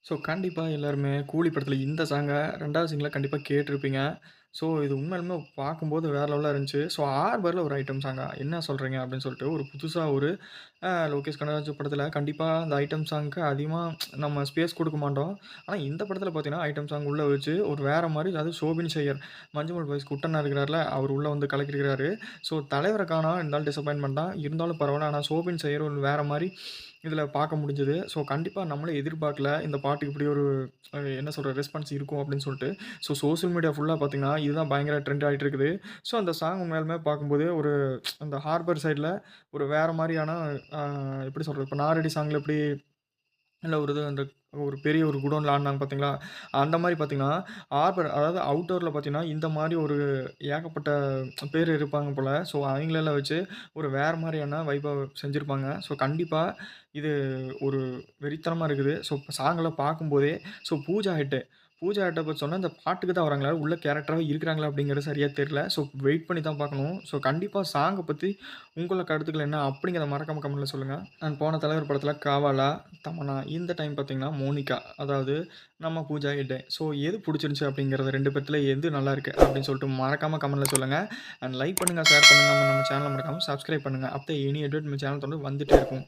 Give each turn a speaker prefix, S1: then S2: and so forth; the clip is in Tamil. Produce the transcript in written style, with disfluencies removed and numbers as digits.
S1: ஸோ கண்டிப்பா எல்லாருமே கூலி படத்துல இந்த சாங்க 2வது சிங்கிள கண்டிப்பா கேட்டிருப்பீங்க. ஸோ இது உண்மையாலுமே பார்க்கும்போது வேற லெவலா இருந்துச்சு. ஸோ ஆர்பர்ல ஒரு ஐட்டம் சாங்கா என்ன சொல்றீங்க? அப்படின்னு சொல்லிட்டு ஒரு புதுசா ஒரு லோகேஷ் கனகராஜ் படத்துல கண்டிப்பா அந்த ஐட்டம் சாங்க்கு அதிகமா நம்ம ஸ்பேஸ் குடுக்க மாட்டோம். ஆனா இந்த படத்துல பார்த்தீங்கன்னா, ஐட்டம் சாங் உள்ள வச்சு ஒரு வேற மாரி அதுவும் சோபின் செய்யர் மஞ்சுமல் பாய்ஸ் குட்டண்ணா இருக்கிறார்ல, அவர் உள்ள வந்து கலக்கியிருக்கிறாரு. ஸோ தலைவர காணோம் இருந்தாலும் டிசப்பாயின்ட்மென்ட் தான். இருந்தாலும் பரவால்ல. ஆனா சோபின் செய்யர் ஒரு வேற மாரி இதில பார்க்க முடிஞ்சது. ஸோ கண்டிப்பா நம்மளே எதிர்பார்க்கல. இந்த பாட்டுக்கு இப்படி ஒரு என்ன சொல்றது ரெஸ்பான்ஸ் இருக்கும் அப்படின்னு சொல்லிட்டு. ஸோ சோசியல் மீடியா ஃபுல்லா பார்த்தீங்கன்னா, இதுதான் பயங்கர ட்ரெண்ட் ஆயிட்டு இருக்குது. ஸோ அந்த சாங் உண்மையாலுமே பார்க்கும்போது ஒரு அந்த ஹார்பர் சைட்ல ஒரு வேற மாரியான அ எப்படி சொல்றது? இப்ப நாரடி சாங்ல எப்படி இல்ல ஒரு இது அந்த ஒரு பெரிய ஒரு குடோன்ல ஆடுனாங்க பார்த்தீங்களா? அந்த மாரி பார்த்தீங்கன்னா, ஹார்பர் அதாவது அவுட்டோர்ல பார்த்தீங்கன்னா, இந்த மாரி ஒரு ஏகப்பட்ட பேர் இருப்பாங்க போல. ஸோ அவைங்களெல்லாம் வச்சு ஒரு வேற மாரியான வைப செஞ்சிருப்பாங்க. ஸோ கண்டிப்பா இது ஒரு வெறித்தனமா இருக்குது. ஸோ சாங்கெல்லாம் பார்க்கும்போதே பூஜா ஹெட். பூஜா ஹெட்ட பத்தி சொன்னா இந்த பாட்டுக்கு தான் வராங்களா? உள்ள கேரக்டராவே இருக்கிறாங்களா? அப்படிங்கிறது சரியா தெரியல. ஸோ வெயிட் பண்ணி தான் பார்க்கணும். ஸோ கண்டிப்பா சாங்க பத்தி உங்கள கருத்துக்கள் என்ன? அப்படிங்கிறத மறக்காம கமெண்ட்ல சொல்லுங்க. அண்ட் போன தலைவர் படத்துல காவாலா, தமன்னா இந்த டைம் பார்த்தீங்கன்னா, மோனிகா அதாவது நம்ம பூஜா ஹெக்டே. ஸோ எது புடிச்சிருந்துச்சு அப்படிங்கிறது 2 பேத்துல எது நல்லாயிருக்கு அப்படின்னு சொல்லிட்டு மறக்காம கமெண்ட்ல சொல்லுங்க. அண்ட் லைக் பண்ணுங்க, ஷேர் பண்ணுங்க. நம்ம சேனல மறக்காம சப்ஸ்கிரைப் பண்ணுங்க. அப்பதான் எனி அப்டேட் நம்ம சேனல் தொடர்ந்து வந்துட்டே இருக்கும்.